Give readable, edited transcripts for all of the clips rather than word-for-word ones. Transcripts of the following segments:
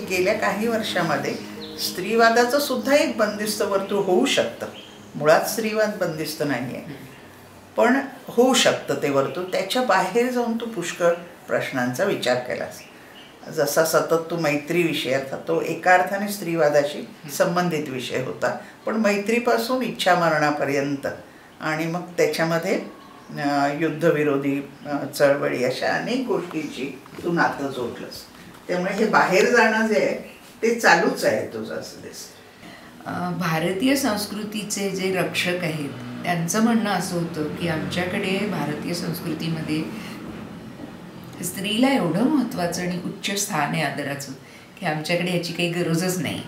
गेल्या काही वर्षामध्ये स्त्रीवादाचं सुद्धा एक बंदिस्त वर्तुळ होऊ शकतं. मुळात स्त्रीवाद बंदिस्त नाही आहे, पण होऊ शकतं ते वर्तुळ. त्याच्या बाहेर जाऊन तू पुष्कळ प्रश्नांचा विचार केलास. जसा सतत तू मैत्री विषय, अर्थात तो एका अर्थाने स्त्रीवादाशी संबंधित विषय होता, पण मैत्रीपासून इच्छा मरणापर्यंत आणि मग त्याच्यामध्ये युद्धविरोधी चळवळी अशा अनेक गोष्टीची तू नातं जोडलंस. त्यामुळे हे बाहेर जाणं जे आहे ते चालूच आहे तुझं असं दिसतं. भारतीय संस्कृतीचे जे रक्षक आहेत त्यांचं म्हणणं असं होतं की आमच्याकडे भारतीय संस्कृतीमध्ये स्त्रीला एवढं महत्त्वाचं आणि उच्च स्थान आहे आदराचं की आमच्याकडे याची काही गरजच नाही.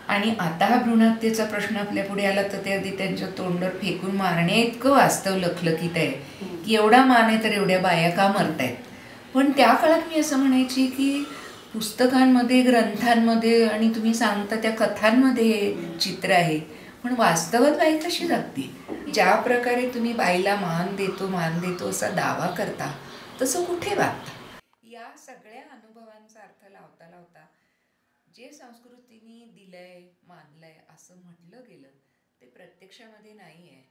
आणि आता हा भ्रूणहत्येचा प्रश्न आपल्या पुढे आला तर ते अगदी त्यांच्या तोंडावर फेकून मारण्या इतकं वास्तव लखलखीत आहे की एवढा मान आहे तर एवढ्या बाया का मरतायत. पण त्या काळात मी असं म्हणायची की पुस्तकांमध्ये, ग्रंथांमध्ये आणि तुम्ही सांगता त्या कथांमध्ये हे चित्र आहे, पण वास्तवात बाई कशी जगते. ज्या प्रकारे तुम्ही बाईला मान देतो असा दावा करता तसं कुठे वागता. या सगळ्या अनुभवांचा अर्थ लावता लावता जे संस्कृतीने दिलंय, मानलंय असं म्हटलं गेलं ते प्रत्यक्षामध्ये नाही आहे.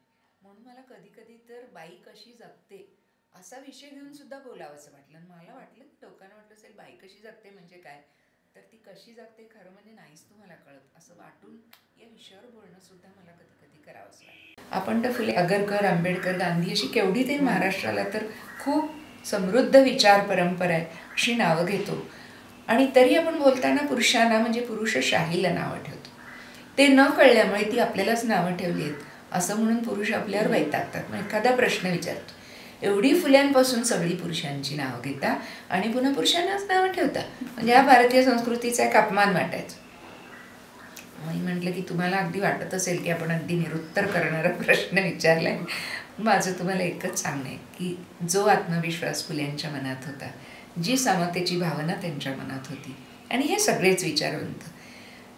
म्हणून मला कधी कधी तर बाई कशी जगते असा विषय घेऊन सुद्धा बोलावं असं वाटलं. मला वाटलं की लोकांना वाटलं असेल बाई कशी जगते म्हणजे काय, तर ती कशी जगते खरं म्हणजे नाहीच तुम्हाला कळत असं वाटून या विषयावर बोलणं सुद्धा मला कधी कधी करावं असं वाटतं. आपण तर फुले, आगरकर, आंबेडकर, गांधी अशी केवढी ते महाराष्ट्राला तर खूप समृद्ध विचार परंपरा आहे अशी नावं घेतो. आणि तरी आपण बोलताना पुरुषांना म्हणजे पुरुषशाहीला नावं ठेवतो. ते न कळल्यामुळे ती आपल्यालाच नावं ठेवली आहेत असं म्हणून पुरुष आपल्यावर वैतागतात. मग एखादा प्रश्न विचारतो, एवढी फुल्यांपासून सगळी पुरुषांची नावं घेता आणि पुन्हा पुरुषांनाच नावं ठेवता, म्हणजे या भारतीय संस्कृतीचा एक अपमान वाटायचा. मी म्हटलं की तुम्हाला अगदी वाटत असेल की आपण अगदी निरुत्तर करणारा प्रश्न विचारलाय. माझं तुम्हाला एकच सांगणं आहे की जो आत्मविश्वास फुल्यांच्या मनात होता, जी समतेची भावना त्यांच्या मनात होती, आणि हे सगळेच विचारवंत,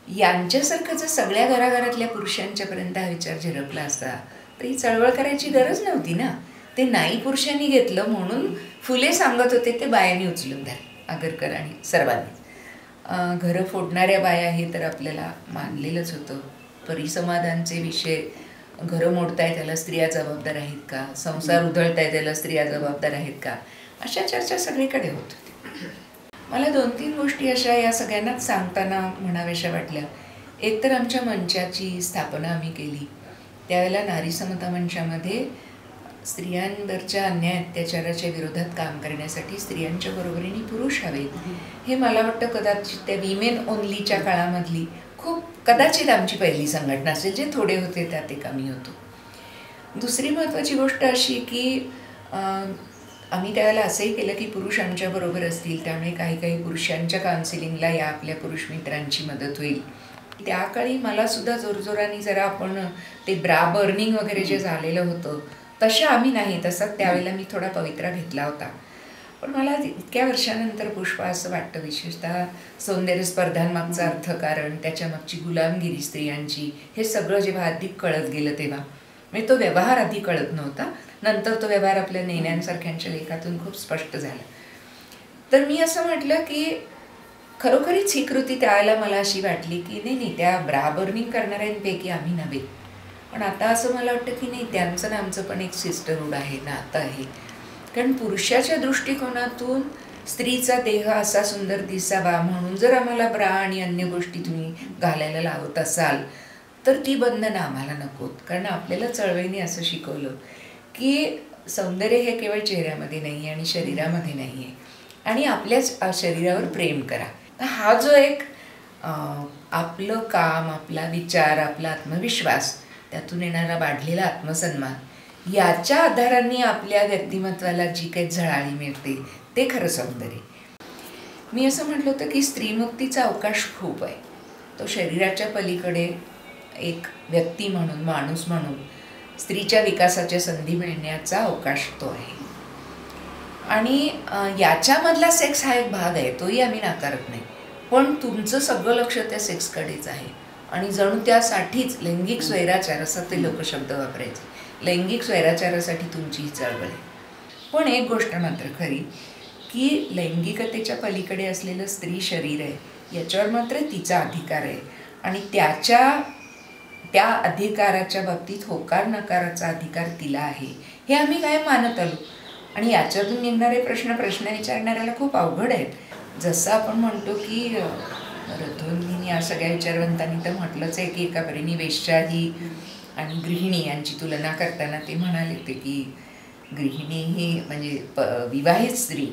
यांच्यासारखं जर सगळ्या घराघरातल्या पुरुषांच्यापर्यंत हा विचार झिरपला असता तर ही चळवळ करायची गरज नव्हती ना. ते नाही पुरुषांनी घेतलं म्हणून फुले सांगत होते ते बायांनी उचलून धरले, आगरकर आणि सर्वांनीच. घरं फोडणाऱ्या बाया हे तर आपल्याला मानलेलंच होतं. परिसमाधानचे विषय, घरं मोडताय त्याला स्त्रिया जबाबदार आहेत का, संसार उधळताय त्याला स्त्रिया जबाबदार आहेत का, अशा चर्चा सगळीकडे होत होती. मला 2-3 गोष्टी अशा या सगळ्यांनाच सांगताना म्हणाव्याशा वाटल्या. एक तर आमच्या मंचाची स्थापना आम्ही केली त्यावेळेला नारी समता मंचामध्ये स्त्रियांवरच्या अन्याय अत्याचाराच्या विरोधात काम करण्यासाठी स्त्रियांच्या बरोबरीने पुरुष हवेत. हे मला वाटतं कदाचित त्या विमेन ओनलीच्या काळामधली खूप कदाचित आमची पहिली संघटना असेल. जे थोडे होते त्यात एक आम्ही होतो. दुसरी महत्त्वाची गोष्ट अशी की आम्ही त्यावेळेला असंही केलं की पुरुष आमच्याबरोबर असतील त्यामुळे काही पुरुषांच्या काउन्सिलिंगला या आपल्या पुरुष मित्रांची मदत होईल. त्या काळी मला सुद्धा जोरजोराने जरा आपण ते ब्रा बर्निंग वगैरे जे झालेलं होतं तशा आम्ही नाही, तसंच त्यावेळेला मी थोडा पवित्रा घेतला होता. पण मला इतक्या वर्षानंतर पुष्पा असं वाटतं, विशेषतः सौंदर्य स्पर्धांमागचं अर्थकारण, त्याच्यामागची गुलामगिरी स्त्रियांची, हे सगळं जेव्हा अधिक कळत गेलं तेव्हा, म्हणजे तो व्यवहार आधी कळत नव्हता, नंतर तो व्यवहार आपल्या नेण्यांसारख्यांच्या लेखातून खूप स्पष्ट झाला. तर मी असं म्हटलं की खरोखरीच ही कृती त्यावेळेला मला अशी वाटली की नाही त्या ब्रा बर्निंग करणाऱ्यांपैकी आम्ही नव्हे. पण आता असं मला वाटतं की नाही, त्यांचं ना आमचं पण एक सिस्टरहूड आहे, नातं आहे. कारण पुरुषाच्या दृष्टिकोनातून स्त्रीचा देह असा सुंदर दिसावा म्हणून जर आम्हाला ब्रा आणि अन्य गोष्टी तुम्ही घालायला लावत असाल तर ती बंधनं आम्हाला नकोत. कारण आपल्याला चळवळीने असं शिकवलं की सौंदर्य हे केवळ चेहऱ्यामध्ये नाही आणि शरीरामध्ये नाही आहे, आणि आपल्याच शरीरावर प्रेम करा. हा जो एक आपलं काम, आपला विचार, आपला आत्मविश्वास, त्यातून येणारा वाढलेला आत्मसन्मान, याच्या आधाराने आपल्या व्यक्तिमत्वाला जी काही झळाळी मिळते ते खरं सौंदर्य. मी असं म्हटलं होतं की स्त्रीमुक्तीचा अवकाश खूप आहे. तो शरीराच्या पलीकडे एक व्यक्ती म्हणून, माणूस म्हणून स्त्रीच्या विकासाच्या संधी मिळण्याचा अवकाश तो आहे. आणि याच्यामधला सेक्स हा एक भाग आहे, तोही आम्ही नाकारत नाही. पण तुमचं सगळं लक्ष त्या सेक्सकडेच आहे. आणि जणू त्यासाठीच लैंगिक स्वैराचार असा ते लोक शब्द वापरायचे, लैंगिक स्वैराचारासाठी तुमची ही चळवळ आहे. पण एक गोष्ट मात्र खरी की लैंगिकतेच्या पलीकडे असलेलं स्त्री शरीर आहे याच्यावर मात्र तिचा अधिकार आहे आणि त्या अधिकाराच्या बाबतीत होकार नकाराचा अधिकार तिला आहे, हे आम्ही काय मानत आलो. आणि याच्यातून निघणारे प्रश्न विचारणाऱ्याला खूप अवघड आहेत. जसं आपण म्हणतो की रथोनी या सगळ्या विचारवंतांनी तर म्हटलंच आहे की एका परीने वेश्या ही आणि गृहिणी यांची तुलना करताना ते म्हणाले होते की गृहिणी ही म्हणजे विवाहित स्त्री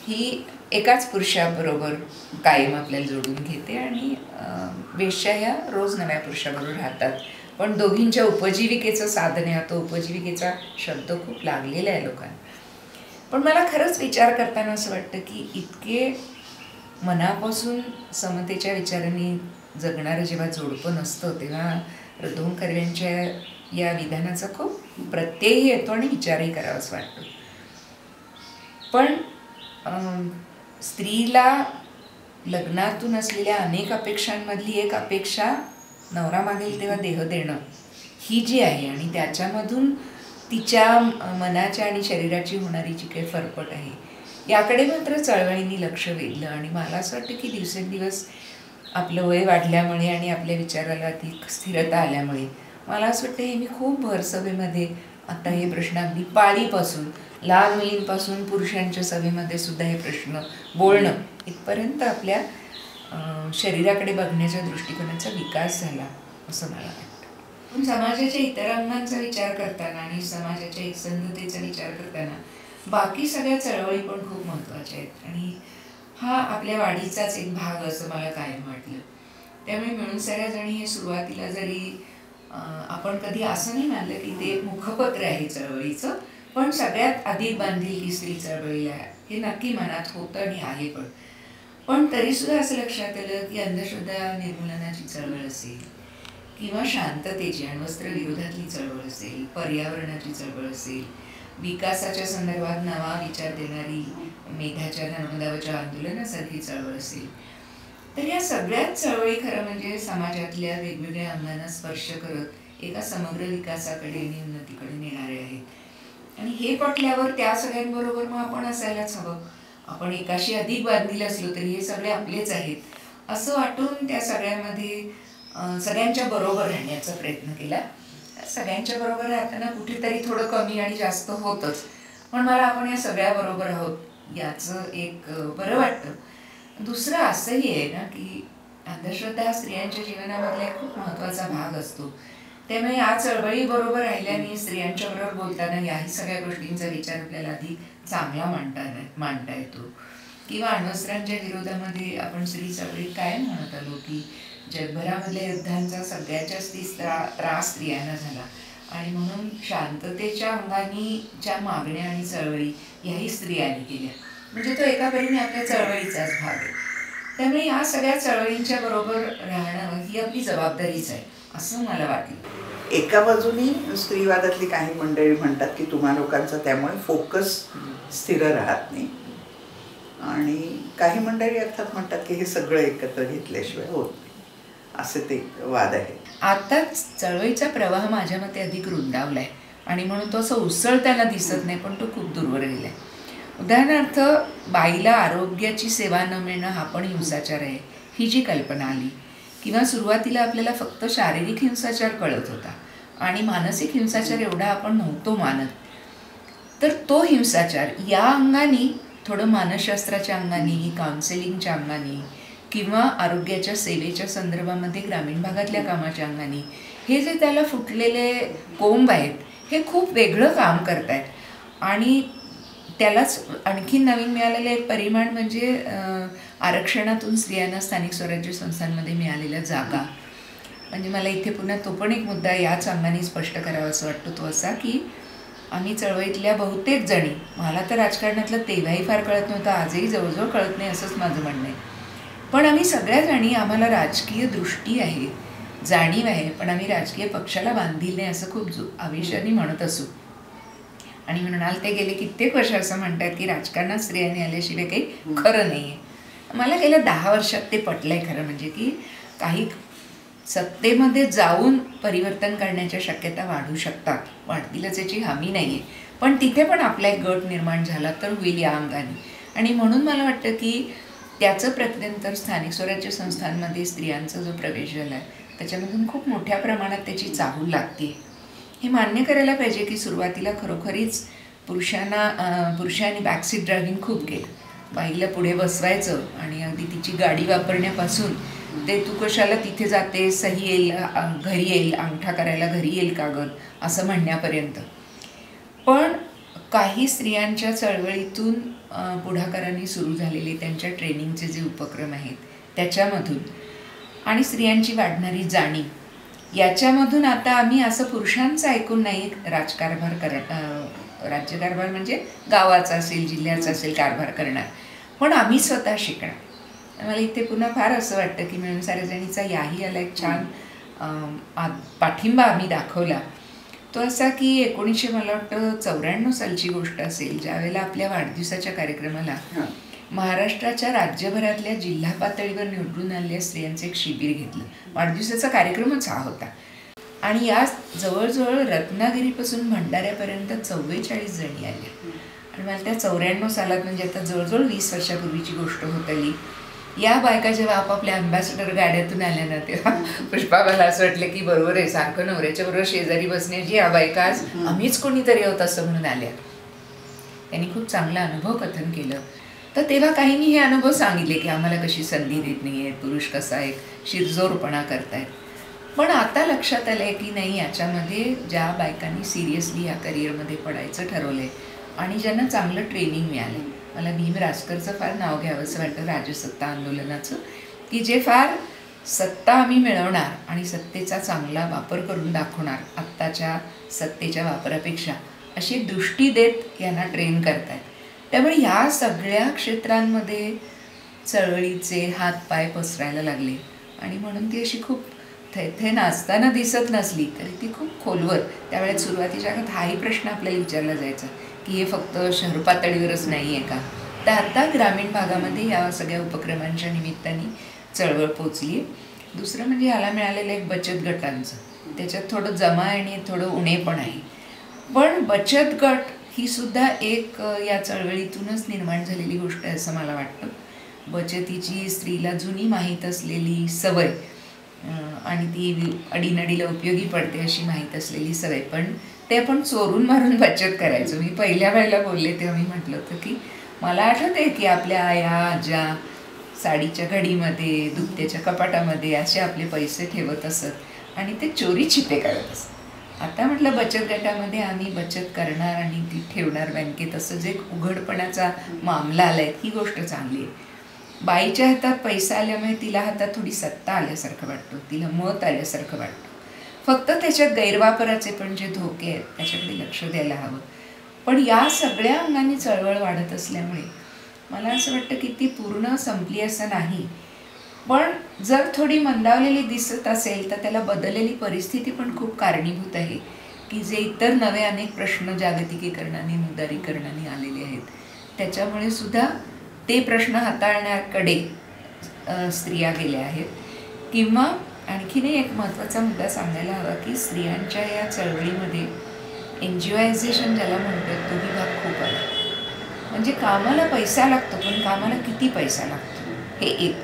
ही एकाच पुरुषाबरोबर कायम आपल्याला जोडून घेते आणि वेश्या ह्या रोज नव्या पुरुषाबरोबर राहतात. पण दोघींच्या उपजीविकेचं साधन आहे. तो उपजीविकेचा शब्द खूप लागलेला आहे लोकांना. पण मला खरंच विचार करताना असं वाटतं की इतके मनापासून समतेच्या विचारांनी जगणारं जेव्हा जोडपं नसतं तेव्हा रधोम कर्व्यांच्या या विधानाचा खूप प्रत्ययही येतो आणि विचारही करावाच वाटतो. पण स्त्रीला लग्नातून असलेल्या अनेक अपेक्षांमधली एक अपेक्षा नवरा मागेल तेव्हा देह देणं ही जी आहे आणि त्याच्यामधून तिच्या मनाच्या आणि शरीराची होणारी जी काही फरफट आहे याकडे मात्र चळवळींनी लक्ष वेधलं. आणि मला असं वाटतं की दिवसेंदिवस आपलं वय वाढल्यामुळे आणि आपल्या विचाराला अधिक स्थिरता आल्यामुळे मला असं वाटतं हे मी खूप भरसभेमध्ये आता हे प्रश्न अगदी पाळीपासून लहान मुलींपासून पुरुषांच्या सभेमध्ये सुद्धा हे प्रश्न बोलणं इथपर्यंत आपल्या शरीराकडे बघण्याच्या दृष्टिकोनाचा विकास झाला असं मला वाटतं. पण समाजाच्या इतर अंगांचा विचार करताना आणि समाजाच्या एकसंधतेचा विचार करताना बाकी सगळ्या चळवळी पण खूप महत्त्वाच्या आहेत आणि हा आपल्या वाढीचाच एक भाग असं मला कायम वाटलं. त्यामुळे मिळून सगळ्या जणी हे सुरुवातीला जरी आपण कधी असं नाही मानलं की ते मुखपत्र आहे चळवळीचं, पण सगळ्यात अधिक बांधिलकी स्त्री चळवळीला हे नक्की मनात होतं आणि आहे. पण तरीसुद्धा असं लक्षात आलं की अंधश्रद्धा निर्मूलनाची चळवळ असेल किंवा शांततेची अण्वस्त्र विरोधातली चळवळ असेल, पर्यावरणाची चळवळ असेल, विकासाच्या संदर्भात नवा विचार देणारी मेधाच्या नर्मदावच्या आंदोलनासारखी चळवळ असेल, तर या सगळ्याच चळवळी खरं म्हणजे समाजातल्या वेगवेगळ्या अंगांना स्पर्श करत एका समग्र विकासाकडे आणि उन्नतीकडे नेणारे आहेत. आणि हे पटल्यावर त्या सगळ्यांबरोबर मग आपण असायलाच हवं. आपण एकाशी अधिक बांधील असलो तरी हे सगळे आपलेच आहेत असं वाटून त्या सगळ्यामध्ये सगळ्यांच्या बरोबर राहण्याचा प्रयत्न केला. सगळ्यांच्या बरोबर राहताना कुठेतरी थोडं कमी आणि जास्त होतच, पण मला आपण या सगळ्या बरोबर आहोत याचं एक बरं वाटतं. दुसरं असंही आहे ना की अंधश्रद्धा हा स्त्रियांच्या जीवनामधला एक खूप महत्त्वाचा भाग असतो. त्यामुळे या चळवळी बरोबर राहिल्याने स्त्रियांच्या बरोबर बोलताना याही सगळ्या गोष्टींचा विचार आपल्याला अधिक चांगला मांडता येतो. किंवा अण्वस्त्रांच्या विरोधामध्ये आपण स्त्री चळवळीत काय म्हणत आलो की जगभरामधल्या युद्धांचा सगळ्यात जास्ती त्रास स्त्रियांना झाला आणि म्हणून शांततेच्या अंगाने ज्या मागण्या आणि चळवळी याही स्त्रियांनी केल्या, म्हणजे तो एका परीने आपल्या चळवळीचाच भाग आहे. त्यामुळे या सगळ्या चळवळींच्या बरोबर राहणं ही आपली जबाबदारीच आहे असं मला वाटलं. एका बाजूनी स्त्रीवादातली काही मंडळी म्हणतात की तुम्हा लोकांचा त्यामुळे फोकस स्थिर राहत नाही आणि काही मंडळी अर्थात म्हणतात की हे सगळं एकत्र घेतल्याशिवाय होत नाही, असे ते वाद आहेत. आता चळवळीचा प्रवाह माझ्या मते अधिक रुंदावलाय आणि म्हणून तो असं उसळताना दिसत नाही, पण तो खूप दूरवर गेलाय. उदाहरणार्थ बाईला आरोग्याची सेवा न मिळणं हा पण हिंसाचार आहे ही जी कल्पना आली, किंवा सुरुवातीला आपल्याला फक्त शारीरिक हिंसाचार कळत होता आणि मानसिक हिंसाचार एवढा आपण नव्हतो मानत, तर तो हिंसाचार या अंगाने थोडं मानसशास्त्राच्या अंगाने, काउन्सिलिंगच्या अंगाने किंवा आरोग्याच्या सेवेच्या संदर्भामध्ये ग्रामीण भागातल्या कामाच्या अंगाने हे जे त्याला फुटलेले कोंब आहेत हे खूप वेगळं काम करत आहेत. आणि त्यालाच आणखी नवीन मिळालेलं एक परिमाण म्हणजे आरक्षणातून स्त्रियांना स्थानिक स्वराज्य संस्थांमध्ये मिळालेल्या जागा. म्हणजे मला इथे पुन्हा तो पण एक मुद्दा याच अंगाने स्पष्ट करावा असं वाटतो, तो असा की आम्ही चळवळीतल्या बहुतेक जणी, मला तर राजकारणातलं तेव्हाही फार कळत नव्हतं, आजही जवळजवळ कळत नाही असंच माझं म्हणणं आहे, पण आम्ही सगळ्या जणी आम्हाला राजकीय दृष्टी आहे, जाणीव आहे, पण आम्ही राजकीय पक्षाला बांधील नाही असं खूप आवेशाने म्हणत असू. आणि म्हणाल ते गेले कित्येक वर्ष असं म्हणतात की राजकारणात स्त्रियांनी आल्याशिवाय काही खरं नाही आहे. मला गेल्या 10 वर्षात ते पटलंय खरं म्हणजे की काही सत्तेमध्ये जाऊन परिवर्तन करण्याच्या शक्यता वाढू शकतात, वाढतीलच याची हमी नाही आहे, पण तिथे पण आपला एक गट निर्माण झाला तर होईल या अंगाने. आणि म्हणून मला वाटतं की त्याचं प्रत्यंतर स्थानिक स्वराज्य संस्थांमध्ये स्त्रियांचा जो प्रवेश झाला आहे त्याच्यामधून खूप मोठ्या प्रमाणात त्याची चाहूल लागते. हे मान्य करायला पाहिजे की सुरुवातीला खरोखरीच पुरुषांनी बॅकसीट ड्रायव्हिंग खूप केलं. बाईला पुढे बसवायचं आणि अगदी तिची गाडी वापरण्यापासून ते तू कशाला तिथे जाते, सही येईल घरी येईल, अंगठा करायला घरी येईल कागद असं म्हणण्यापर्यंत. पण काही स्त्रियांच्या चळवळीतून पुढाकारांनी सुरू झालेले त्यांच्या ट्रेनिंगचे जे उपक्रम आहेत त्याच्यामधून आणि स्त्रियांची वाढणारी जाणीव याच्यामधून आता आम्ही असं पुरुषांचं ऐकून नाही राज्यकारभार म्हणजे गावाचा असेल, जिल्ह्याचा असेल कारभार करणार, पण आम्ही स्वतः शिकणार. मला इथे पुन्हा फार असं वाटतं की मिळून सारेजणीचा याही याला एक छान पाठिंबा आम्ही दाखवला. तो असा की 1994 सालची गोष्ट असेल, ज्यावेळेला आपल्या वाढदिवसाच्या कार्यक्रमाला महाराष्ट्राच्या राज्यभरातल्या जिल्हा पातळीवर निवडून आलेल्या स्त्रियांचं एक शिबिर घेतलं. वाढदिवसाचा कार्यक्रमच हा होता आणि या जवळजवळ रत्नागिरीपासून भंडाऱ्यापर्यंत 44 जणी आल्या. आणि मला त्या 94 सालात म्हणजे आता जवळजवळ 20 वर्षापूर्वीची गोष्ट होत आली. या बायका जेव्हा आपापल्या अँबॅसेडर गाड्यातून आल्या ना तेव्हा पुष्पा मला असं वाटलं की बरोबर आहे, सारखं नवऱ्याच्या बरोबर शेजारी बसण्याची या बायका आज आम्हीच कोणीतरी आहोत असं म्हणून आल्या. त्यांनी खूप चांगला अनुभव कथन केलं. तर तेव्हा काहींनी हे अनुभव सांगितले की आम्हाला कशी संधी देत नाही आहेत, पुरुष कसा एक शिरजोरपणा करतायत. पण आता लक्षात आलं आहे की नाही, याच्यामध्ये ज्या बायकांनी सिरियसली या करिअरमध्ये पडायचं ठरवलं आहे आणि ज्यांना चांगलं ट्रेनिंग मिळालं आहे, मला भीम रासकरचं फार नाव घ्यावं असं वाटतं, राजसत्ता आंदोलनाचं, की जे फार सत्ता आम्ही मिळवणार आणि सत्तेचा चांगला वापर करून दाखवणार आत्ताच्या सत्तेच्या वापरापेक्षा अशी दृष्टी देत यांना ट्रेन करतायत. त्यामुळे ह्या सगळ्या क्षेत्रांमध्ये चळवळीचे हातपाय पसरायला लागले आणि म्हणून ती अशी खूप थेथे नाचताना दिसत नसली तरी ती खूप खोलवर. त्यावेळेस सुरुवातीच्या काळात हाही प्रश्न आपल्याला विचारला जायचा की हे फक्त शहर पातळीवरच नाही आहे का. तर आता ग्रामीण भागामध्ये या सगळ्या उपक्रमांच्या निमित्ताने चळवळ पोचली आहे. दुसरं म्हणजे याला मिळालेलं एक बचत गटांचं, त्याच्यात थोडं जमा आणि थोडं उणे पण आहे. पण बचत गट ही सुद्धा एक या चळवळीतूनच निर्माण झालेली गोष्ट आहे असं मला वाटतं. बचतीची स्त्रीला जुनी माहीत असलेली सवय आणि ती अडीनडीला उपयोगी पडते अशी माहीत असलेली सवय, पण ते आपण चोरून मारून बचत करायचो. मी पहिल्या वेळेला बोलले तेव्हा मी म्हटलं होतं की मला आठवतं आहे की आपल्या आया आज्या साडीच्या घडीमध्ये, दुपट्याच्या कपाटामध्ये असे आपले पैसे ठेवत असत आणि ते चोरी छिपे करत असत. आता म्हटलं बचत गटामध्ये आम्ही बचत करणार आणि ती ठेवणार बँकेत, असं जे उघडपणाचा मामला आला आहे ही गोष्ट चांगली आहे. बाईच्या हातात पैसा आल्यामुळे तिला हातात थोडी सत्ता आल्यासारखं वाटतं, तिला मत आल्यासारखं वाटतं. फक्त त्याच्यात गैरवापराचे पण जे धोके आहेत त्याच्याकडे लक्ष द्यायला हवं. पण या सगळ्या अंगाने चळवळ वाढत असल्यामुळे मला असं वाटतं की ती पूर्ण संपली असं नाही. पण जर थोडी मंदावलेली दिसत असेल तर त्याला बदललेली परिस्थिती पण खूप कारणीभूत आहे की जे इतर नवे अनेक प्रश्न जागतिकीकरणाने, मुदारीकरणाने आलेले आहेत त्याच्यामुळे सुद्धा ते प्रश्न हाताळण्याकडे स्त्रिया गेल्या आहेत. किंवा आणखीनही एक महत्त्वाचा मुद्दा सांगायला हवा की स्त्रियांच्या या चळवळीमध्ये एनजीओआयझेशन ज्याला म्हणतात तोही भाग खूप आला. म्हणजे कामाला पैसा लागतो, पण कामाला किती पैसा लागतो हे एक.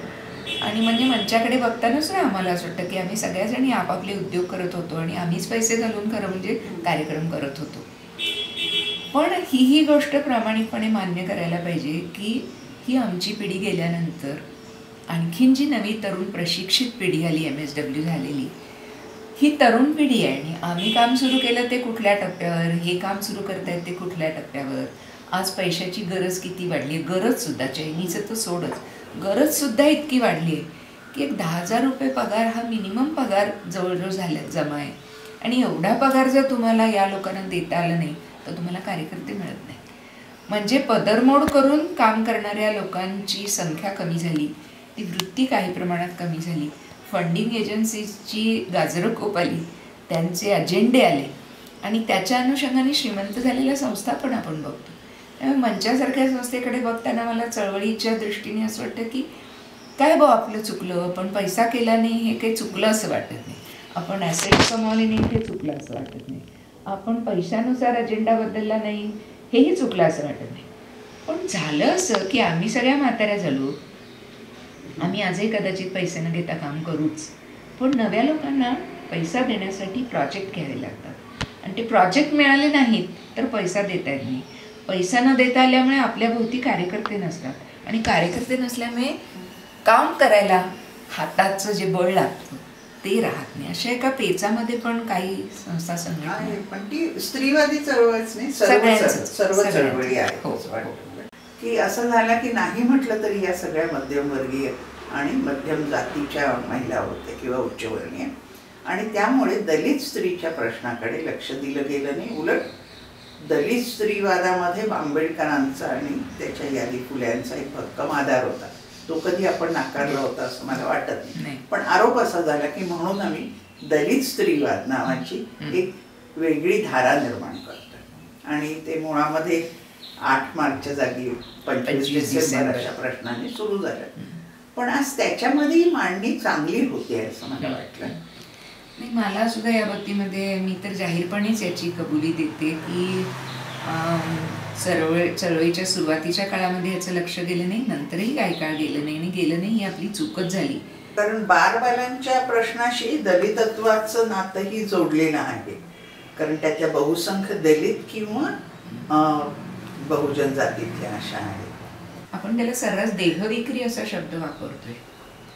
आणि म्हणजे मंचाकडे बघताना सुद्धा आम्हाला असं वाटतं की आम्ही सगळ्याजणी आपापले उद्योग करत होतो आणि आम्हीच पैसे घालून खरं म्हणजे कार्यक्रम करत होतो. पण ही गोष्ट प्रामाणिकपणे मान्य करायला पाहिजे की ही आमची पिढी गेल्यानंतर आणखीन जी नवी तरुण प्रशिक्षित पिढी आली, MSW झालेली, ही तरुण पिढी आहे आणि आम्ही काम सुरू केलं ते कुठल्या टप्प्यावर, हे काम सुरू करतायत ते कुठल्या टप्प्यावर. आज पैशाची गरज किती वाढली आहे, गरजसुद्धा चैनीचं तर सोडच, गरजसुद्धा इतकी वाढली आहे की एक 10,000 रुपये पगार हा मिनिमम पगार जवळजवळ झाल्यात जमा आहे. आणि एवढा पगार जर तुम्हाला या लोकांना देता आला नाही तर तुम्हाला कार्यकर्ते मिळत नाही. म्हणजे पदरमोड करून काम करणाऱ्या लोकांची संख्या कमी झाली, ती वृत्ती काही प्रमाणात कमी झाली, फंडिंग एजन्सीजची गाजरं खूप आली, त्यांचे अजेंडे आले आणि त्याच्या अनुषंगाने श्रीमंत झालेल्या संस्था पण आपण बघतो. त्यामुळे मंचासारख्या संस्थेकडे बघताना मला चळवळीच्या दृष्टीने असं वाटतं की काय आपलं चुकलं, आपण पैसा केला नाही हे काही चुकलं असं वाटत नाही, आपण ॲसेट कमावले नाही हे चुकलं असं वाटत नाही, आपण पैशानुसार अजेंडा बदलला नाही हेही चुकलं असं वाटत नाही. पण झालं असं की आम्ही सगळ्या म्हाताऱ्या झालो, आम्ही आजही कदाचित पैसे न घेता काम करूच, पण नव्या लोकांना पैसा देण्यासाठी प्रोजेक्ट घ्यावे लागतात आणि ते प्रोजेक्ट मिळाले नाहीत तर पैसा देता येत नाही. पैसा न देता आल्यामुळे आपल्या भोवती कार्यकर्ते नसतात आणि कार्यकर्ते नसल्यामुळे काम करायला हाताचं जे बळ लागतं ते राहत नाही. अशा एका पेचामध्ये पण काही संस्था संघटना आहे, पण ती स्त्रीवादी चळवळच नाही, सर्व चळवळी आहेत. की असं झालं की नाही म्हटलं तरी या सगळ्या मध्यमवर्गीय आणि मध्यम जातीच्या महिला होत्या किंवा उच्चवर्णीय, आणि त्यामुळे दलित स्त्रीच्या प्रश्नाकडे लक्ष दिलं गेलं नाही. उलट दलित स्त्रीवादामध्ये आंबेडकरांचा आणि त्याच्या यादी फुल्यांचा एक भक्कम आधार होता. तो कधी आपण नाकारला होता असं मला वाटत नाही. पण आरोप असा झाला की म्हणून आम्ही दलित स्त्रीवाद नावाची एक वेगळी धारा निर्माण करतो आणि ते मुळामध्ये 8 मार्चच्या जागी 25 डिसेंबर अशा प्रश्नाने सुरू झालं. पण आज त्याच्यामध्ये मांडणी चांगली होती असं मला वाटलं. नाही, मला सुद्धा या बाबतीमध्ये मी तर जाहीरपणेच याची कबुली देते की चळवळीच्या सुरुवातीच्या काळामध्ये याचं लक्ष गेलं नाही, नंतरही काही काळ गेलं नाही आणि गेलं नाही ही आपली चूकच झाली. कारण बालबालांच्या प्रश्नाशी दलितत्वाचं नातंही जोडलेलं आहे, कारण त्याच्या बहुसंख्य दलित किंवा बहुजन जातीतल्या अशा आहेत. आपण त्याला सर्रास देहविक्री असा शब्द वापरतोय,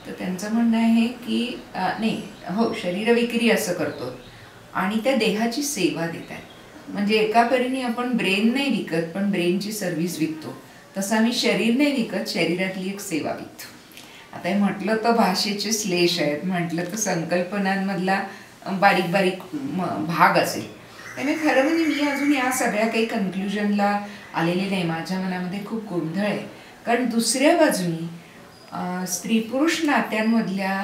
तर त्यांचं म्हणणं आहे की नाही हो शरीरविक्री असं करतो आणि त्या देहाची सेवा देतात. म्हणजे एका परीने आपण ब्रेन नाही विकत पण ब्रेनची सर्व्हिस विकतो, तसं आम्ही शरीर नाही विकत, शरीरातली एक सेवा विकतो. आता हे म्हटलं तर भाषेचे श्लेष आहेत, म्हटलं तर संकल्पनांमधला बारीक बारीक भाग असेल. त्यामुळे खरं म्हणजे मी अजून या सगळ्या काही कन्क्लुजनला आलेले नाही. माझ्या मनामध्ये खूप गोंधळ आहे, कारण दुसऱ्या बाजूनी स्त्री पुरुष नात्यांमधल्या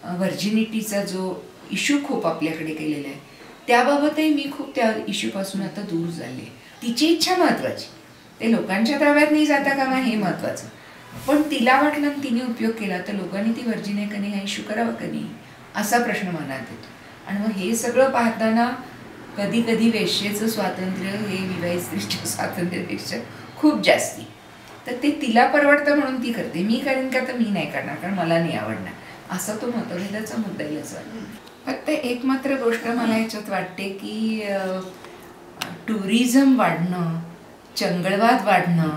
व्हर्जिनिटीचा जो इश्यू खूप आपल्याकडे केलेला आहे त्याबाबतही मी खूप त्या इश्यूपासून आता दूर झाले. तिची इच्छा महत्त्वाची, ते लोकांच्या ताब्यात नाही जाता कामा हे महत्त्वाचं, पण तिला वाटलं तिने उपयोग केला तर लोकांनी ती व्हर्जिन आहे का नाही हा इश्यू करावा का नाही असा प्रश्न मनात येतो. आणि मग हे सगळं पाहताना कधी कधी वेश्येचं स्वातंत्र्य हे विवाहित स्त्रीच्या स्वातंत्र्यापेक्षा खूप जास्ती, तर ते तिला परवडतं म्हणून ती करते, मी करेन का तर मी नाही करणार कारण मला नाही आवडणार, असा तो मतभेदाचा मुद्दा येईल असं. फक्त एक मात्र गोष्ट मला याच्यात वाटते की टुरिझम वाढणं, चंगळवाद वाढणं,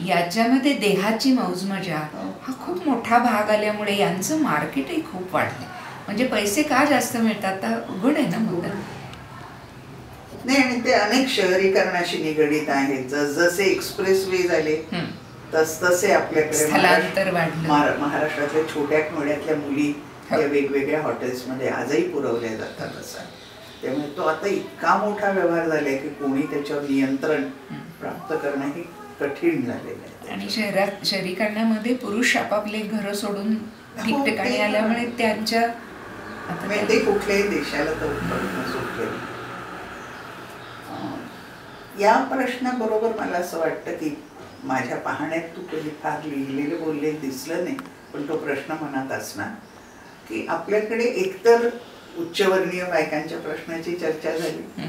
याच्यामध्ये देहाची मौजमजा हा खूप मोठा भाग आल्यामुळे यांचं मार्केटही खूप वाढलं. म्हणजे पैसे का जास्त मिळतात तर उघड आहे ना मुद्दा. नाही, आणि ते अनेक शहरीकरणाशी निगडीत आहेत. जसजसे एक्सप्रेस वे झाले तसतसे आपल्याकडे स्थलांतर वाढलं. महाराष्ट्रातल्या छोट्या खेड्यातल्या मुली त्या वेगवेगळ्या हॉटेल्समध्ये आजही पुरवल्या जातात असं. त्यामुळे तो आता इतका मोठा व्यवहार झालाय की कोणी त्याच्यावर नियंत्रण प्राप्त करणं हे कठीण झालेलं आहे. आणि शहरीकरणामध्ये पुरुष आपापले घरं सोडून ठिकठिकाणी आल्यामुळे त्यांच्या ते कुठल्याही देशाला तर उत्पन्न सुटले. या प्रश्नाबरोबर मला असं वाटतं की माझ्या पाहण्यात तू कधी फार लिहिलेलं बोलले दिसलं नाही, पण तो प्रश्न मनात असणार की आपल्याकडे एकतर उच्चवर्णीय बायकांच्या प्रश्नाची चर्चा झाली.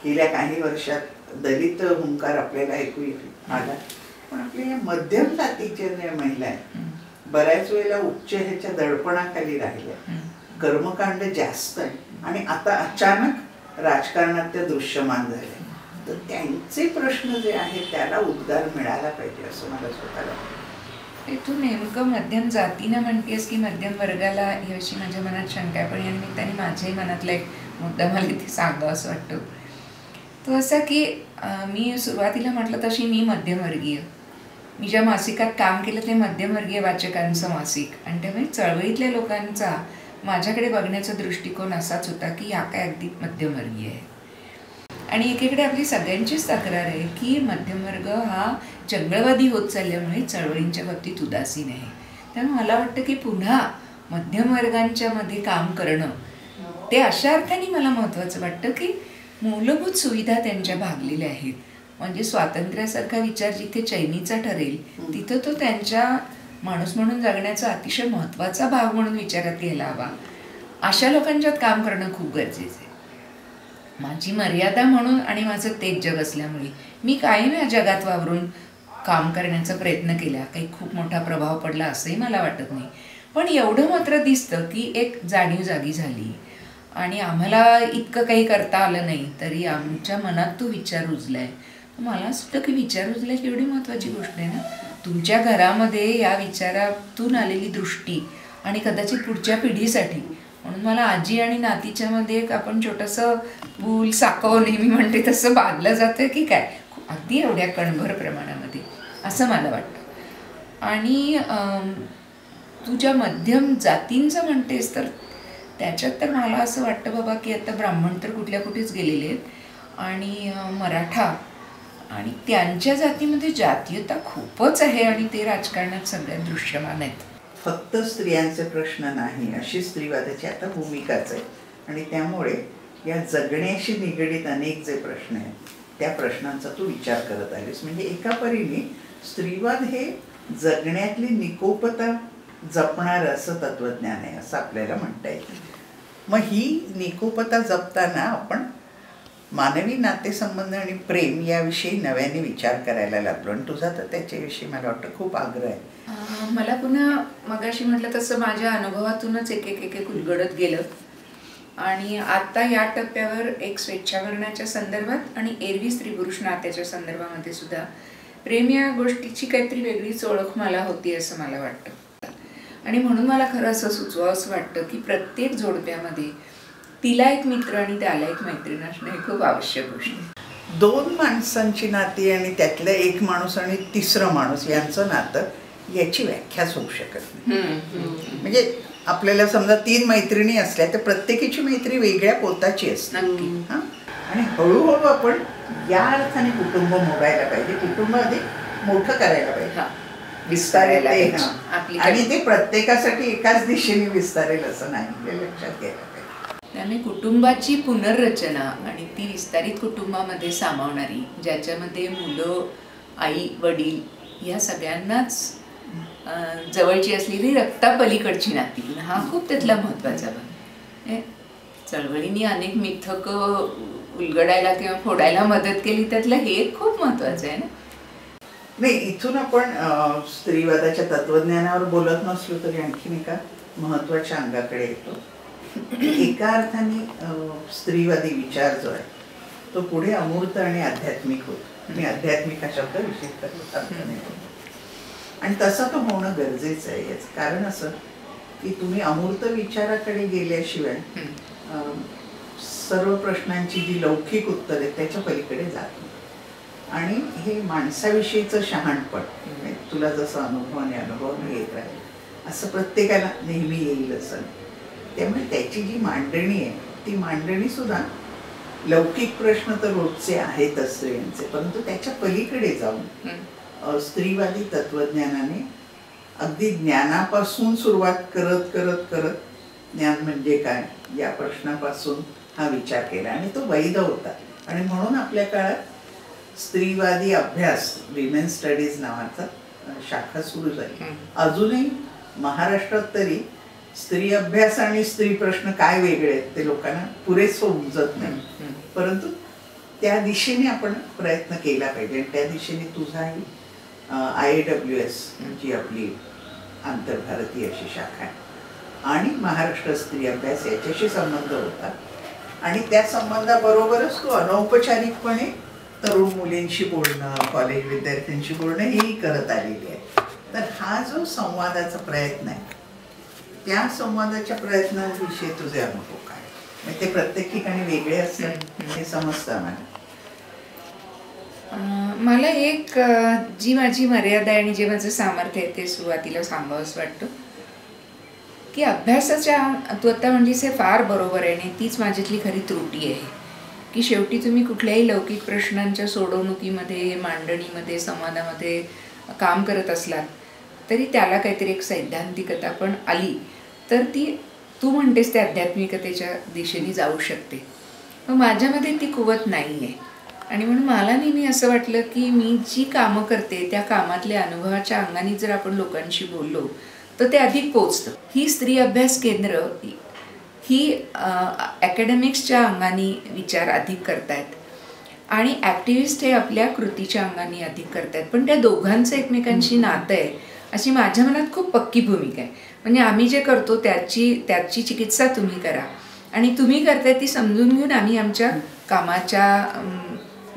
गेल्या काही वर्षात दलित हुंकार आपल्याला ऐकू आला, पण आपल्या या मध्यम जातीच्या ज्या महिला आहेत बऱ्याच वेळेला उच्च ह्याच्या दडपणाखाली राहिल्या, कर्मकांड जास्त आहे आणि आता अचानक राजकारणात त्या दृश्यमान झाल्या. तर त्यांचे प्रश्न जे आहेत त्याला उद्गार मिळाला पाहिजे असं मला स्वतःला वाटतं. तू नेमकं मध्यम जातीनं म्हणतेस की मध्यम वर्गाला याची माझ्या मनात शंका आहे, पण या निमित्ताने माझ्याही मनातला एक मुद्दा मला इथे सांगावं असं वाटतं. तो असा की मी सुरुवातीला म्हटलं तशी मी मध्यमवर्गीय, मी ज्या मासिकात काम केलं ते मध्यमवर्गीय वाचकांचं मासिक, आणि त्यामुळे चळवळीतल्या लोकांचा माझ्याकडे बघण्याचा दृष्टिकोन असाच होता की या काय अगदी मध्यमवर्गीय आहे. आणि एकीकडे आपली सगळ्यांचीच तक्रार आहे की मध्यमवर्ग हा चंगळवादी होत चालल्यामुळे चळवळींच्या बाबतीत उदासीन आहे. त्यामुळे मला वाटतं की पुन्हा मध्यमवर्गांच्या मध्ये काम करणं ते अशा अर्थाने मला महत्त्वाचं वाटतं की मूलभूत सुविधा त्यांच्या भागलेल्या आहेत. म्हणजे स्वातंत्र्यासारखा विचार जिथे चैनीचा ठरेल तिथं तो त्यांच्या माणूस म्हणून जगण्याचा अतिशय महत्त्वाचा भाग म्हणून विचारात घ्यायला हवा. अशा लोकांच्यात काम करणं खूप गरजेचं आहे. माझी मर्यादा म्हणून आणि माझं तेच जग असल्यामुळे मी कायम या जगात वावरून काम करण्याचा प्रयत्न केला, काही खूप मोठा प्रभाव पडला असंही मला वाटत नाही. पण एवढं मात्र दिसतं की एक जाणीव जागी झाली आणि आम्हाला इतकं काही करता आलं नाही तरी आमच्या मनात तो विचार रुजला आहे. मला असं वाटतं की विचार रुजला की एवढी महत्त्वाची गोष्ट आहे ना. तुमच्या घरामध्ये या विचारातून आलेली दृष्टी आणि कदाचित पुढच्या पिढीसाठी, म्हणून मला आजी आणि नातीच्यामध्ये एक आपण छोटंसं पूल साकव नेहमी म्हणते तसं बांधलं जातं की काय, अगदी एवढ्या कणभर प्रमाणामध्ये, असं मला वाटतं. आणि तू ज्या मध्यम जातींचं म्हणतेस तर त्याच्यात तर मला असं वाटतं बाबा की आता ब्राह्मण तर कुठल्या कुठेच गेलेले आहेत आणि मराठा आणि त्यांच्या जातीमध्ये जातीयता खूपच आहे आणि ते राजकारणात सगळ्यात दृश्यमान आहेत. फक्त स्त्रियांचे प्रश्न नाही अशी स्त्रीवादाची आता भूमिकाच आहे. आणि त्यामुळे या जगण्याशी निगडीत अनेक जे प्रश्न आहेत त्या प्रश्नांचा तू विचार करत आलीस. म्हणजे एका परीने स्त्रीवाद हे जगण्यातली निकोपता जपणार असं तत्वज्ञान आहे असं आपल्याला म्हणता येईल. मग ही निकोपता जपताना आपण मानवी नातेसंबंध आणि प्रेम याविषयी नव्याने विचार करायला लागलो आणि तुझा तर त्याच्याविषयी मला वाटतं खूप आग्रह आहे. मला पुन्हा मगाशी म्हटलं तसं माझ्या अनुभवातूनच एक एक एक एक उलगडत गेलं आणि आता या टप्प्यावर एक स्वेच्छाकरणाच्या संदर्भात आणि एरवी स्त्री पुरुष नात्याच्या संदर्भामध्ये सुद्धा प्रेम या गोष्टीची काहीतरी वेगळीच ओळख मला होती असं मला वाटतं. आणि म्हणून मला खरं असं सुचवावं असं वाटतं की प्रत्येक जोडप्यामध्ये तिला एक मित्र आणि त्याला एक मैत्रीण असणं हे खूप आवश्यक गोष्ट आहे. दोन माणसांची नाती आणि त्यातलं एक माणूस आणि तिसरं माणूस यांचं नातं याची व्याख्याच होऊ शकत नाही. म्हणजे आपल्याला समजा 3 मैत्रिणी असल्या तर प्रत्येकीची मैत्री वेगळ्या पोताची असते. हां, आणि हळूहळू आपण या अर्थाने कुटुंब मोडायला पाहिजे, कुटुंब अधिक मोठं करायला पाहिजे, विस्तारायला पाहिजे. आणि ते प्रत्येकासाठी एकाच दिशेने विस्तारेल असं नाही, हे लक्षात घ्यायला पाहिजे. त्यामुळे कुटुंबाची पुनर्रचना आणि ती विस्तारित कुटुंबामध्ये सामावणारी, ज्याच्यामध्ये मुलं, आई, वडील या सगळ्यांनाच जवळची असलेली रक्तापलीकडची नाती, हा खूप त्यातला महत्त्वाचा भाग. चळवळींनी अनेक मिथकं उलगडायला किंवा फोडायला मदत केली, त्यातलं हे खूप महत्त्वाचं आहे ना. नाही, इथून आपण स्त्रीवादाच्या तत्वज्ञानावर बोलत नसलो तरी आणखीन एका महत्त्वाच्या अंगाकडे येतो. एका अर्थाने स्त्रीवादी विचार जो आहे तो पुढे अमूर्त आणि आध्यात्मिक होतो. मी आध्यात्मिक हा शब्द विशेष अर्थ नाही होतो आणि तसा तो होणं गरजेचं आहे. याचं कारण असं की तुम्ही अमूर्त विचाराकडे गेल्याशिवाय सर्व प्रश्नांची जी लौकिक उत्तर आहे त्याच्या पलीकडे जात नाही. आणि हे माणसाविषयीचं शहाणपण, तुला जसं अनुभव येत राहील असं प्रत्येकाला नेहमी येईल असं. त्यामुळे त्याची जी मांडणी आहे ती मांडणी सुद्धा लौकिक प्रश्न तर रोजचे आहेतच स्त्रियांचे, परंतु त्याच्या पलीकडे जाऊन स्त्रीवादी तत्वज्ञानाने अगदी ज्ञानापासून सुरुवात करत करत करत ज्ञान म्हणजे काय या प्रश्नापासून हा विचार केला आणि तो वैध होता. आणि म्हणून आपल्या काळात स्त्रीवादी अभ्यास, विमेन स्टडीज नावाचा शाखा सुरू झाली. अजूनही महाराष्ट्रात तरी स्त्री अभ्यास आणि स्त्री प्रश्न काय वेगळे आहेत ते लोकांना पुरेसं उमजत नाही, परंतु त्या दिशेने आपण प्रयत्न केला पाहिजे. त्या दिशेने तुझाही IAWS जी आपली आंतरभारतीय अशी शाखा आहे आणि महाराष्ट्र स्त्री अभ्यास याच्याशी संबंध होता. आणि त्या संबंधाबरोबरच तू अनौपचारिकपणे तरुण मुलींशी बोलणं, कॉलेज विद्यार्थ्यांशी बोलणं हेही करत आलेली आहे. तर हा जो संवादाचा प्रयत्न आहे त्या संवादाच्या प्रयत्नांविषयी तुझे अनुभव काय? म्हणजे ते प्रत्येक ठिकाणी वेगळे असतात हे समजतं आम्हाला. मला एक जी माझी मर्यादा आहे आणि जे माझं सामर्थ्य आहे ते सुरुवातीला सांगावंसं वाटतं की अभ्यासाच्या, तू आता म्हणलीस हे फार बरोबर आहे आणि तीच माझ्यातली खरी त्रुटी आहे की शेवटी तुम्ही कुठल्याही लौकिक प्रश्नांच्या सोडवणुकीमध्ये, मांडणीमध्ये, संवादामध्ये काम करत असलात तरी त्याला काहीतरी एक सैद्धांतिकता पण आली तर ती तू म्हणतेस त्या आध्यात्मिकतेच्या दिशेने जाऊ शकते. मग माझ्यामध्ये ती कुवत नाही आहे आणि म्हणून मला नेहमी असं वाटलं की मी जी कामं करते त्या कामातल्या अनुभवाच्या अंगाने जर आपण लोकांशी बोललो तर ते अधिक पोचतं. ही स्त्री अभ्यास केंद्र ही ॲकॅडमिक्सच्या अंगाने विचार अधिक करतायत आणि ॲक्टिव्हिस्ट हे आपल्या कृतीच्या अंगाने अधिक करतात. पण त्या दोघांचं एकमेकांशी नातं आहे अशी माझ्या मनात खूप पक्की भूमिका आहे. म्हणजे आम्ही जे करतो त्याची चिकित्सा तुम्ही करा आणि तुम्ही करताय ती समजून घेऊन आम्ही आमच्या कामाच्या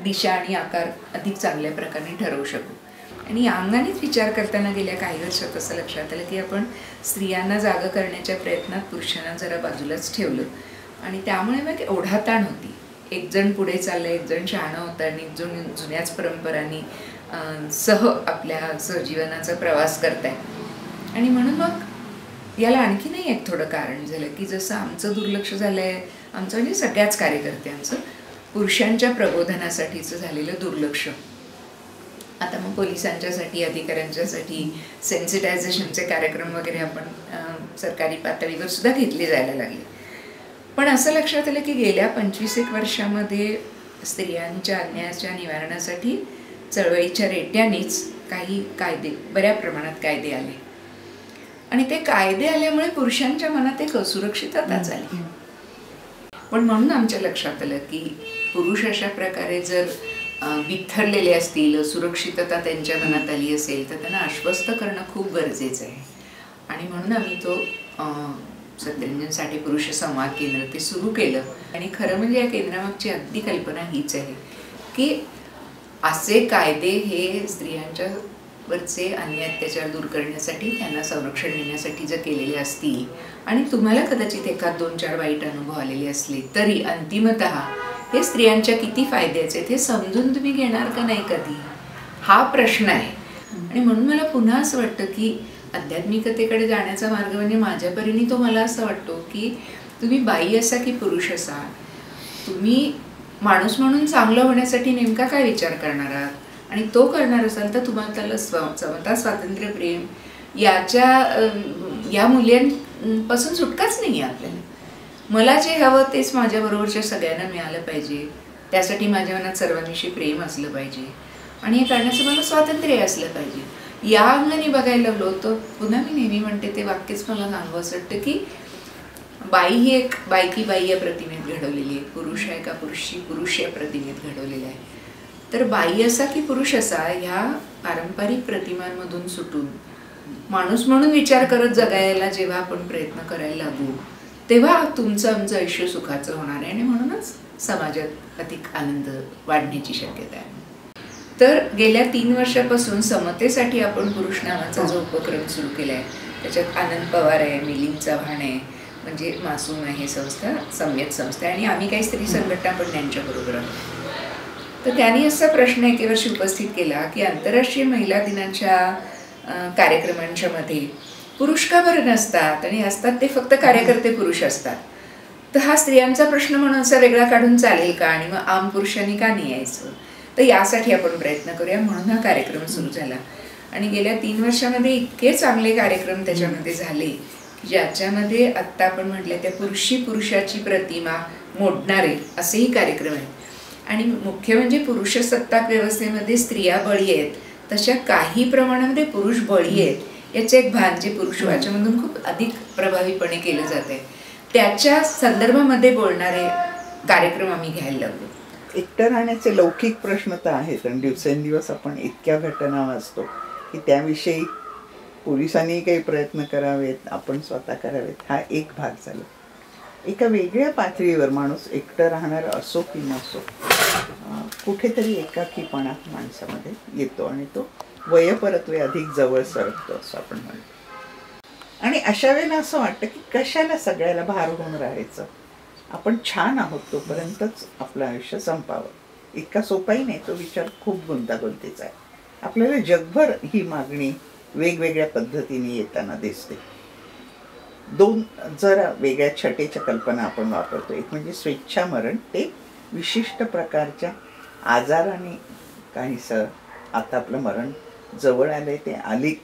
दिशा आणि आकार अधिक चांगल्या प्रकारे ठरवू शकू. आणि या अंगानेच विचार करताना गेल्या काही वर्षात असं लक्षात आलं की आपण स्त्रियांना जागं करण्याच्या प्रयत्नात पुरुषांना जरा बाजूलाच ठेवलं आणि त्यामुळे मग एवढा ताण होती. एक जण पुढे चाललं, एक जण शहाणं होतं आणि एक जण जुन्याच परंपरांनी आपल्या सहजीवनाचा प्रवास करताय. आणि म्हणून मग याला आणखी नाही एक थोडं कारण झालं की जसं आमचं दुर्लक्ष झालं आहे, आमचं म्हणजे सगळ्याच कार्यकर्त्यांचं पुरुषांच्या प्रबोधनासाठीचं झालेलं दुर्लक्ष आता मग पोलिसांच्यासाठी, अधिकाऱ्यांच्यासाठी सेन्सिटायझेशनचे कार्यक्रम वगैरे आपण सरकारी पातळीवर सुद्धा घेतले जायला लागले. पण असं लक्षात आलं की गेल्या 25 वर्षामध्ये स्त्रियांच्या अन्यायाच्या निवारणासाठी चळवळीच्या रेट्यानेच काही कायदे, बऱ्या प्रमाणात कायदे आले आणि ते कायदे आल्यामुळे पुरुषांच्या मनात एक असुरक्षितता झाली. पण म्हणून आमच्या लक्षात आलं की पुरुष अशा प्रकारे जर बिथरलेले असतील, सुरक्षितता त्यांच्या मनात आली असेल तर त्यांना आश्वस्त करणं खूप गरजेचं आहे. आणि म्हणून आम्ही तो सत्यरंजनसाठी पुरुष संवाद केंद्र ते सुरू केलं. आणि खरं म्हणजे या केंद्रामागची अगदी कल्पना हीच आहे की असे कायदे हे स्त्रियांच्या वरचे अन्याय अत्याचार दूर करण्यासाठी, त्यांना संरक्षण देण्यासाठी जर केलेले असतील आणि तुम्हाला कदाचित एखाद 2-4 वाईट अनुभव आलेले असले तरी अंतिमतः हे स्त्रियांच्या किती फायद्याचे हे समजून तुम्ही घेणार का नाही कधी, हा प्रश्न आहे. आणि म्हणून मला पुन्हा असं वाटतं की आध्यात्मिकतेकडे जाण्याचा मार्ग म्हणजे माझ्या परीने तो मला असं वाटतो की तुम्ही बाई असा की पुरुष असा, तुम्ही माणूस म्हणून चांगलं होण्यासाठी नेमका काय विचार करणार आहात आणि तो करणार असाल तर तुम्हाला त्याला समता, स्वातंत्र्य, प्रेम या मूल्यांपासून सुटकाच नाही आहे आपल्याला. मला जे हवं तेच माझ्याबरोबरच्या सगळ्यांना मिळालं पाहिजे, त्यासाठी माझ्या मनात सर्वांविषयी प्रेम असलं पाहिजे आणि हे करण्याचं मला स्वातंत्र्य असलं पाहिजे. या अंगाने बघायला लागलो तर पुन्हा मी नेहमी म्हणते ते वाक्यच मला सांगू असं वाटतं की बाई ही एक बायकी बाई या प्रतिमेत घडवलेली आहे, पुरुष आहे का पुरुष या प्रतिमेत घडवलेला आहे. तर बाई असा की पुरुष असा ह्या पारंपरिक प्रतिमांमधून सुटून माणूस म्हणून विचार करत जगायला जेव्हा आपण प्रयत्न करायला लागू तेव्हा तुमचं आमचं आयुष्य सुखाचं होणार आहे आणि म्हणूनच समाजात अधिक आनंद वाढण्याची शक्यता आहे. तर गेल्या 3 वर्षापासून समतेसाठी आपण पुरुष नावाचा जो उपक्रम सुरू केला आहे त्याच्यात आनंद पवार आहे, मिलिंद चव्हाण आहे, म्हणजे मासूम आहे संस्था, सम्यक संस्था आणि आम्ही काही स्त्री संघटना पण त्यांच्याबरोबर आहोत. तर त्यांनी असा प्रश्न एके वर्षी उपस्थित केला की आंतरराष्ट्रीय महिला दिनाच्या कार्यक्रमांच्या मध्ये पुरुष का बरं नसतात आणि असतात ते फक्त कार्यकर्ते पुरुष असतात, तर हा स्त्रियांचा प्रश्न म्हणून असा वेगळा काढून चालेल का आणि मग आम पुरुषांनी का नाही यायचं, तर यासाठी आपण प्रयत्न करूया म्हणून हा कार्यक्रम सुरू झाला. आणि गेल्या 3 वर्षामध्ये इतके चांगले कार्यक्रम त्याच्यामध्ये झाले की ज्याच्यामध्ये आत्ता आपण म्हटलं त्या पुरुषाची प्रतिमा मोडणारे असेही कार्यक्रम आहेत. आणि मुख्य म्हणजे पुरुषसत्ताक व्यवस्थेमध्ये स्त्रिया बळी आहेत तशा काही प्रमाणामध्ये पुरुष बळी आहेत याचे एक भान जे पुरुषवाच्यामधून खूप अधिक प्रभावीपणे केलं जात आहे त्याच्या संदर्भामध्ये बोलणारे कार्यक्रम आम्ही घ्यायला लागलो. एकटं राहण्याचे लौकिक प्रश्न तर आहेत आणि दिवसेंदिवस आपण इतक्या घटना वाचतो की त्याविषयी पोलिसांनी काही प्रयत्न करावेत, आपण स्वतः करावेत, हा एक भाग झाला. एका वेगळ्या पातळीवर माणूस एकटं राहणार असो की नसो कुठेतरी एकाकीपणा माणसामध्ये येतो आणि तो वयपरत्वे अधिक जवळ सरकतो असं आपण म्हणतो. आणि अशा वेळेला असं वाटतं की कशाला सगळ्याला भार होऊन राहायचं, आपण छान आहोत तोपर्यंतच आपलं आयुष्य संपावं. इतका सोपाही नाही, तो विचार खूप गुंतागुंतीचा आहे. आपल्याला जगभर ही मागणी वेगवेगळ्या पद्धतीने येताना दिसते. 2 जरा वेगळ्या छटेच्या कल्पना आपण वापरतो. एक म्हणजे स्वेच्छामरण, ते विशिष्ट प्रकारच्या आजाराने काहीसं आता आपलं मरण जवळ आलंय ते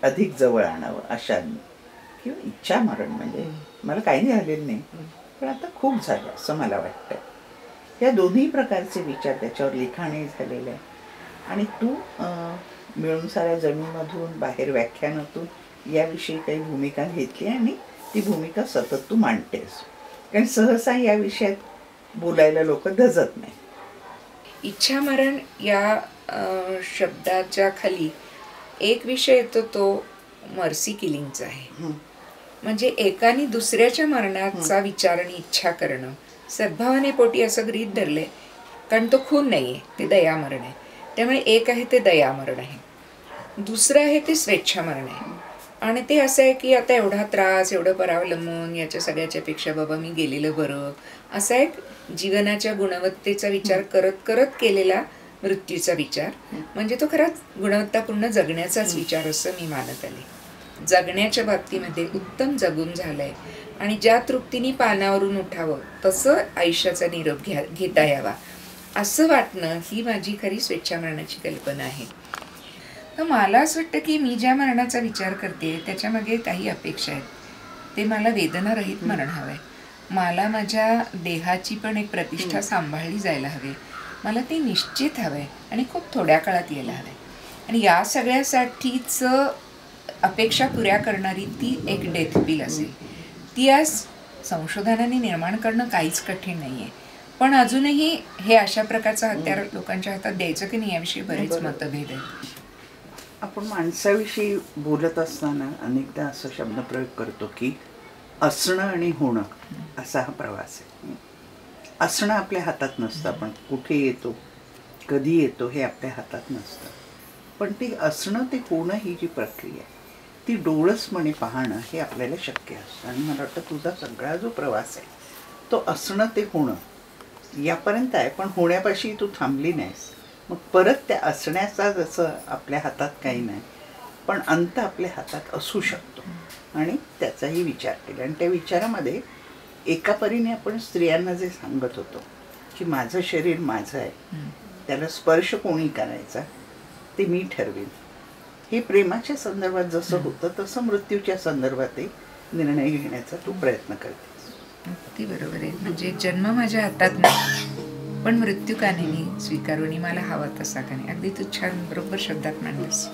अधिक जवळ आणावं अशाने, किंवा इच्छा मरण म्हणजे मला काही झालेलं नाही पण आता खूप झालं असं मला वाटतं. या दोन्ही प्रकारचे विचार त्याच्यावर लिखाणही झालेले आहे. आणि तू मिळून साऱ्या जमीनमधून बाहेर व्याख्यानातून याविषयी काही भूमिका घेतली आणि ती भूमिका सतत तू मांडतेस, कारण सहसा या विषयात बोलायला लोक धजत नाही. इच्छामरण या शब्दाच्या खाली एक विषय येतो तो मर्सी किलिंगचा आहे. म्हणजे एकाने दुसऱ्याच्या मरणाचा विचार आणि इच्छा करणं सद्भावने पोटी असं गृहीत धरलंय, कारण तो खून नाही आहे, ते दयामरण आहे. त्यामुळे एक आहे ते दयामरण आहे, दुसरं आहे ते स्वेच्छामरण आहे. आणि ते असं आहे की आता एवढा त्रास, एवढं परावलंबून, याच्या सगळ्याच्या पेक्षा बाबा मी गेलेलं बरं, असा एक जीवनाच्या गुणवत्तेचा विचार करत करत केलेला मृत्यूचा विचार, म्हणजे तो खराच गुणवत्तापूर्ण जगण्याचाच विचार असं मी मानत आले. जगण्याच्या बाबतीमध्ये उत्तम जगून झालंय आणि ज्या तृप्तीने पानावरून उठावं तसं आयुष्याचा निरोप घेता यावा असं वाटणं ही माझी खरी स्वेच्छामरणाची कल्पना आहे. तर मला असं वाटतं की मी ज्या मरणाचा विचार करते त्याच्यामागे काही अपेक्षा आहेत. ते मला वेदनारहित मरण हवं आहे. मला माझ्या देहाची पण एक प्रतिष्ठा सांभाळली जायला हवी. मला ते निश्चित हवं आहे आणि खूप थोड्या काळात यायला हवं आहे. आणि या सगळ्यासाठीच अपेक्षा पुऱ्या करणारी ती एक डेथ बिल असेल. ती आज संशोधनाने निर्माण करणं काहीच कठीण नाही आहे. पण अजूनही हे अशा प्रकारचं हत्यार लोकांच्या हातात द्यायचं की नाही याविषयी बरेच मतभेद आहेत. आपण माणसाविषयी बोलत असताना अनेकदा असं शब्दप्रयोग करतो की असणं आणि होणं असा हा प्रवास आहे. असणं आपल्या हातात नसतं, आपण कुठे येतो, कधी येतो हे आपल्या हातात नसतं. पण ते असणं ते होणं ही जी प्रक्रिया आहे ती डोळसपणे पाहणं हे आपल्याला शक्य असतं. आणि मला वाटतं तुझा सगळा जो प्रवास आहे तो असणं ते होणं यापर्यंत आहे, पण होण्यापाशी तू थांबली नाहीस. मग परत त्या असण्याचा जसं आपल्या हातात काही नाही, पण अंत आपल्या हातात असू शकतो आणि त्याचाही विचार केला. आणि त्या विचारामध्ये एका परीने आपण स्त्रियांना जे सांगत होतो की माझं शरीर माझं आहे, त्याला स्पर्श कोणी करायचा ते मी ठरवेन, हे प्रेमाच्या संदर्भात जसं होतं तसं मृत्यूच्या संदर्भातही निर्णय घेण्याचा तू प्रयत्न करतेस. अगदी बरोबर आहे. म्हणजे जन्म माझ्या हातात नाही, पण मृत्यू का नाही स्वीकारून मला हवा तसा का नाही. अगदी तू छान बरोबर शब्दात मांडलंस.